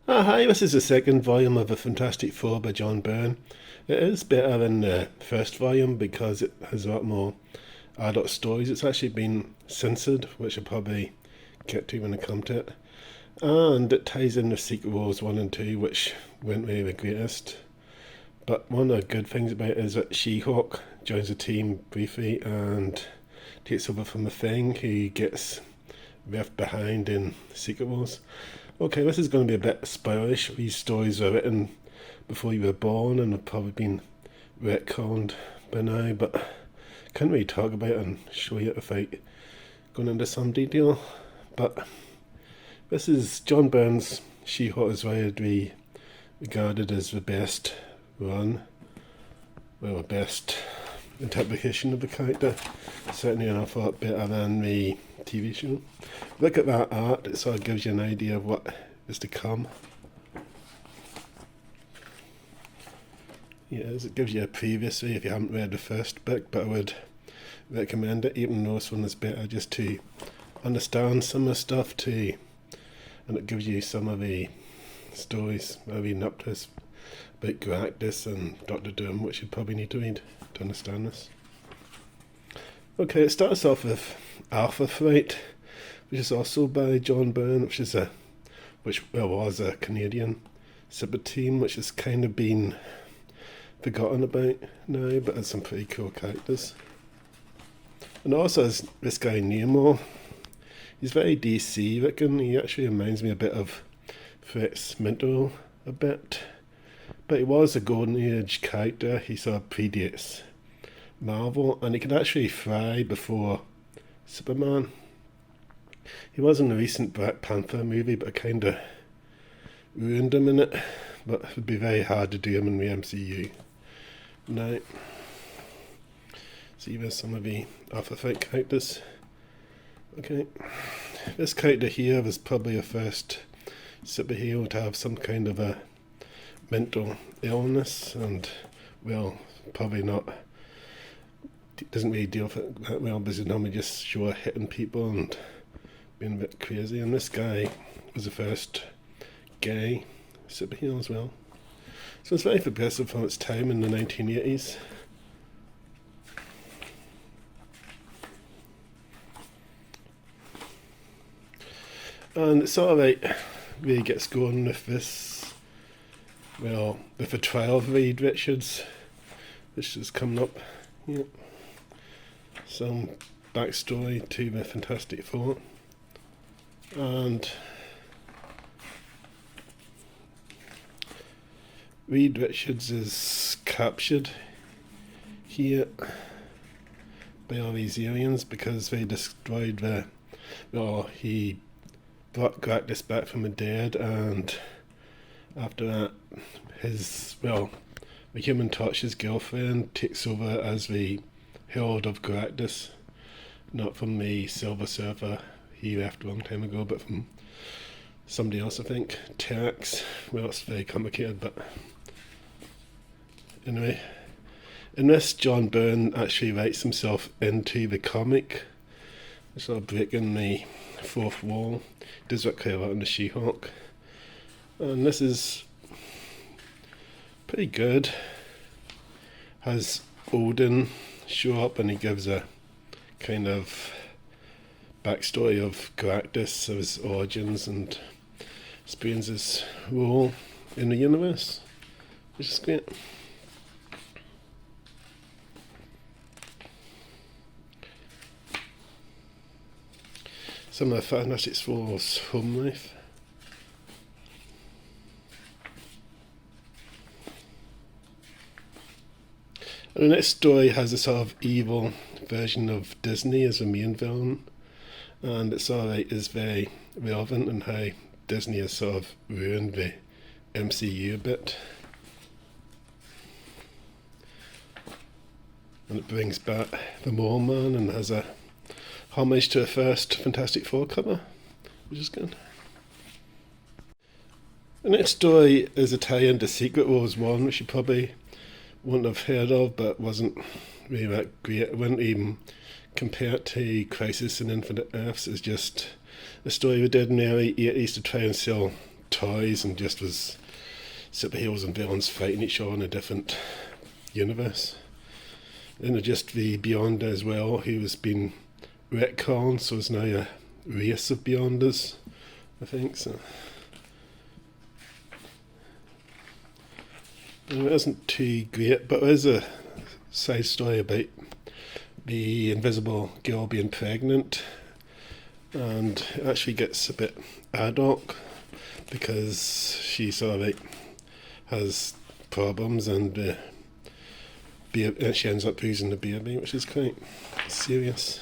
Hi, this is the second volume of the Fantastic Four by John Byrne. It is better than the first volume because it has a lot more adult stories. It's actually been censored, which I'll probably get to when I come to it. And it ties in the Secret Wars 1 and 2, which weren't really the greatest. But one of the good things about it is that She-Hulk joins the team briefly and takes over from the Thing, who gets left behind in Secret Wars. Okay, this is going to be a bit spoilish. These stories were written before you were born and have probably been retconned by now, but I can't really talk about it and show you it without going into some detail. But this is John Byrne's She-Hulk is widely regarded as the best run, well, the best interpretation of the character. Certainly an awful lot better than the TV show. Look at that art, it sort of gives you an idea of what is to come. Yes, it gives you a previously if you haven't read the first book, but I would recommend it, even though this one is better, just to understand some of the stuff too. And it gives you some of the stories leading up to this about Galactus and Doctor Doom, which you'd probably need to read to understand this. Okay, it starts off with Alpha Flight, which is also by John Byrne, which was a Canadian super team, which has kind of been forgotten about now, but has some pretty cool characters. And also has this guy Nemo. He's very DC looking. He actually reminds me a bit of Fritz Minto a bit, but he was a Golden Age character. He sort of predates Marvel, and he could actually fly before Superman. He was in the recent Black Panther movie, but I kind of ruined him in it. But it would be very hard to do him in the MCU. Now, see, there's some of the Alpha Flight characters. Okay, this character here was probably the first superhero to have some kind of a mental illness, and well, probably not. Doesn't really deal with it that well, because normally just sure hitting people and being a bit crazy. And this guy was the first gay superhero as well. So it's very progressive for its time in the 1980s. And it sort of like really gets going with this, well, with the trial of Reed Richards, which is coming up. Yep. Some backstory to the Fantastic Four. And Reed Richards is captured here by all these aliens because they destroyed he brought Galactus back from the dead, and after that the Human Torch's girlfriend takes over as the Herald of Galactus, not from the Silver Surfer he left a long time ago, but from somebody else, I think. Tex. Well, it's very complicated, but anyway. In this, John Byrne actually writes himself into the comic, sort of breaking the fourth wall. He does that quite a lot in the She-Hulk. And this is pretty good. Has Odin show up, and he gives a kind of backstory of Galactus, of his origins, and explains his role in the universe, which is great. Some of the Fantastic Four's home life. And the next story has a sort of evil version of Disney as a main villain, and it's alright, is very relevant in how Disney has sort of ruined the MCU a bit. And it brings back the Mole Man and has a homage to the first Fantastic Four cover, which is good. The next story is a tie-in to Secret Wars 1, which you probably wouldn't have heard of, but wasn't really that great. I wouldn't even compare it to Crisis on Infinite Earths. It's just a story we did in the early 80s to try and sell toys and just was superheroes and villains fighting each other in a different universe. Then just the Beyonder as well, who has been retconned, so it's now a race of Beyonders, I think. So it isn't too great, but there's a side story about the Invisible Girl being pregnant, and it actually gets a bit ad hoc because she sort of like has problems, and she ends up losing the baby, which is quite serious.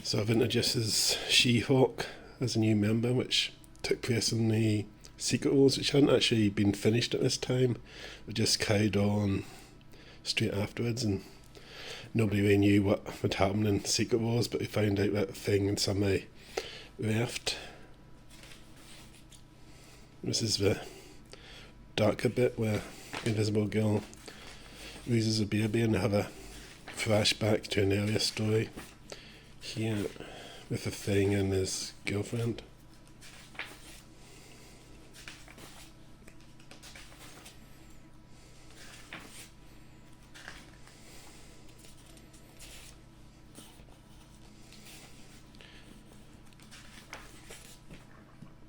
So I've introduced She-Hulk as a new member, which took place in the Secret Wars, which hadn't actually been finished at this time. It just carried on straight afterwards, and nobody really knew what would happen in Secret Wars, but we found out that thing and somebody left. This is the darker bit where the Invisible Girl loses a baby, and they have a flashback to an earlier story here with the Thing and his girlfriend.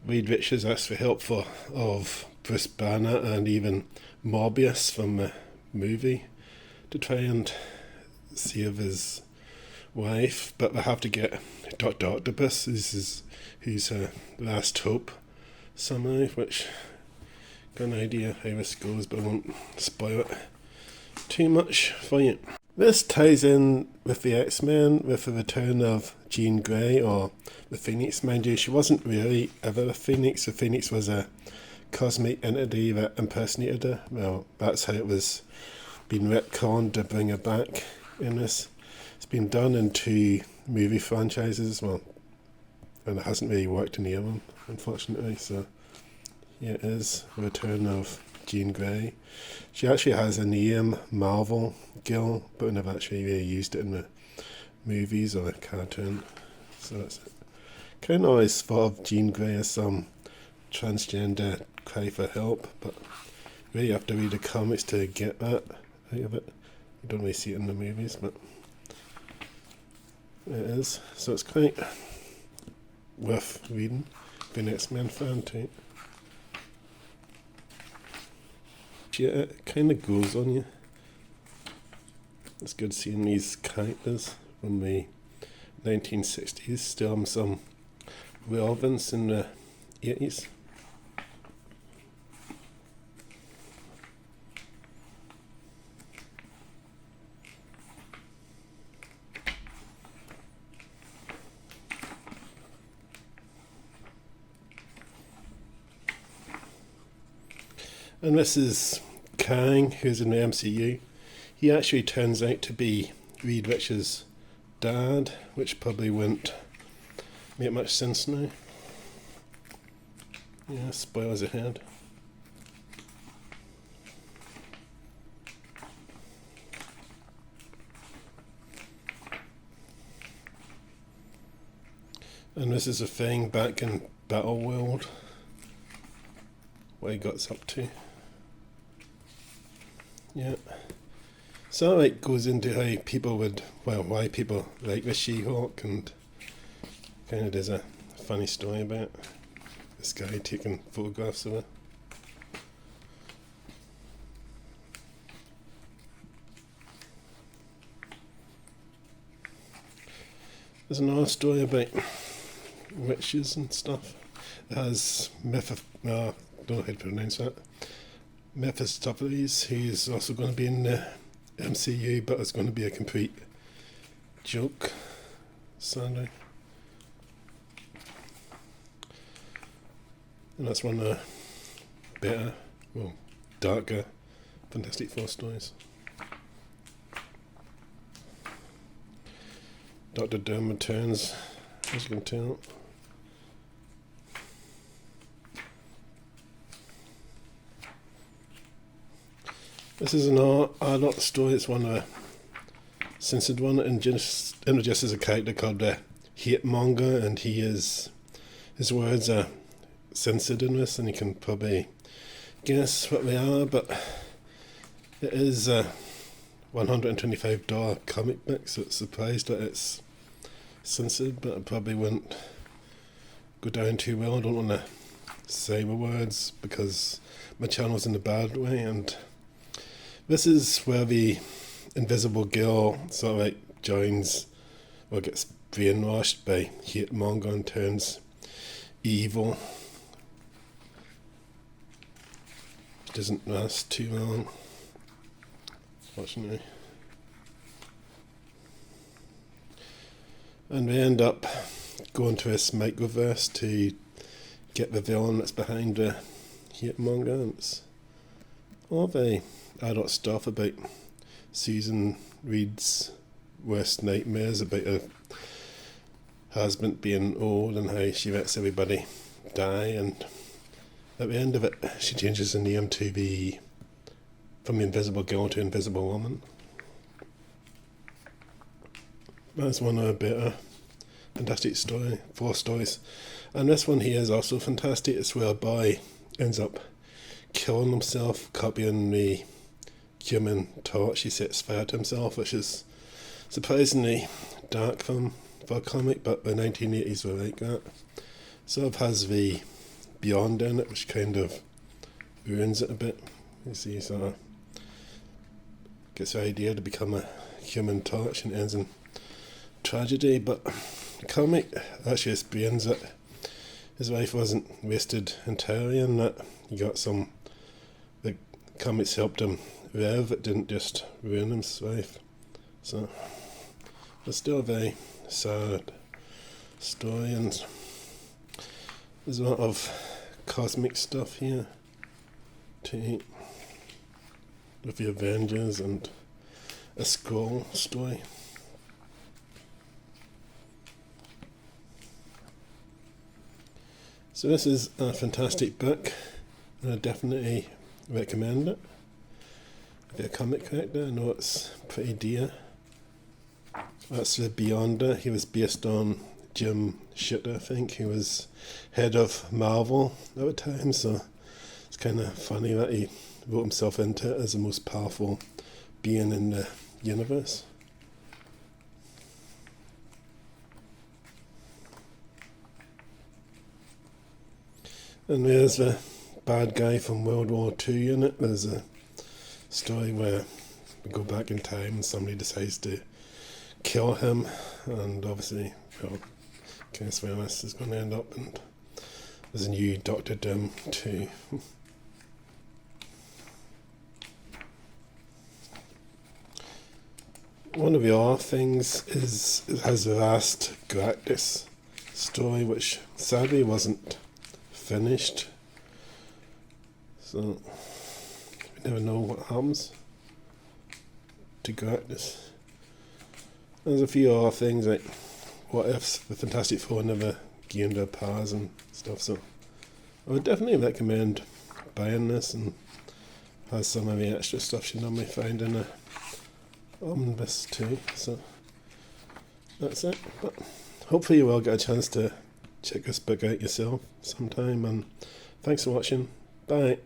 Reed Richards asked for help of Bruce Banner and even Morbius from the movie to try and save his wife, but they have to get Dr. Octopus, who's her last hope somehow, which got an idea how this goes, but I won't spoil it too much for you. This ties in with the X-Men, with the return of Jean Grey, or the Phoenix. Mind you, she wasn't really ever a Phoenix. The Phoenix was a cosmic entity that impersonated her. Well, that's how it was being retconned to bring her back in this. It's been done in 2 movie franchises, well, and it hasn't really worked in any of them, unfortunately. So here it is, the return of Jean Grey. She actually has a name, Marvel Gill, but we never actually really used it in the movies or the cartoon. So that's it. Kind of always thought of Jean Grey as some transgender cry for help, but really you have to read the comics to get that out of it. You don't really see it in the movies, but it is. So it's quite worth reading. Be an X-Men fan too. Yeah, it kind of goes on you. It's good seeing these characters from the 1960s still have some relevance in the 80s. And this is Kang, who's in the MCU. He actually turns out to be Reed Richards' dad, which probably won't make much sense now. Yeah, spoilers ahead. And this is a thing back in Battle World, what he got up to. Yeah. So it goes into how people would, well, why people like the She-Hulk, and kind of does a funny story about this guy taking photographs of her. There's another story about witches and stuff. It has don't know how to pronounce that. Mephistopheles, who's also going to be in the MCU, but it's going to be a complete joke, sadly. And that's one of the better, well, darker Fantastic Four stories. Dr. Doom returns, as you can tell. This is an adult story. It's one of a censored one, and just introduces a character called the hate monger, and his words are censored in this, and you can probably guess what they are, but it is a $125 comic book, so it's surprised that it's censored, but it probably wouldn't go down too well. I don't want to say my words because my channel's in a bad way, and this is where the invisible girl sort of like joins or gets brainwashed by hate monger and turns evil. It doesn't last too long, fortunately. And we end up going to this microverse to get the villain that's behind the hate monger. And it's all very adult stuff about Susan Reed's worst nightmares about her husband being old and how she lets everybody die, and at the end of it she changes the name to from the Invisible Girl to Invisible Woman. That's one of the better fantastic story, 4 stories. And this one here is also fantastic. It's where a boy ends up killing himself, copying the Human Torch. He sets fire to himself, which is surprisingly dark for a comic, but the 1980s were like that. Sort of has the Beyond in it, which kind of ruins it a bit. You see, sort of gets the idea to become a Human Torch and ends in tragedy, but the comic actually explains that his life wasn't wasted entirely, and that he got the comics helped him rev, it didn't just ruin his life. So it's still a very sad story, and there's a lot of cosmic stuff here too, with the Avengers and a Skrull story. So this is a fantastic book, and I definitely recommend it. If you're a comic collector, I know it's pretty dear. That's the Beyonder. He was based on Jim Shooter, I think. He was head of Marvel at the time, so it's kind of funny that he wrote himself into it as the most powerful being in the universe. And there's the bad guy from World War II in it. There's a story where we go back in time and somebody decides to kill him, and obviously, well, guess where this is going to end up, and there's a new Doctor Doom too. One of the other things is it has the last Galactus story, which sadly wasn't finished, so we never know what happens to Galactus. There's a few other things like what ifs the Fantastic Four never gained their powers and stuff, so I would definitely recommend buying this, and has some of the extra stuff you normally find in a Omnibus too. So that's it, but hopefully you will get a chance to check this book out yourself sometime, and thanks for watching. Bye.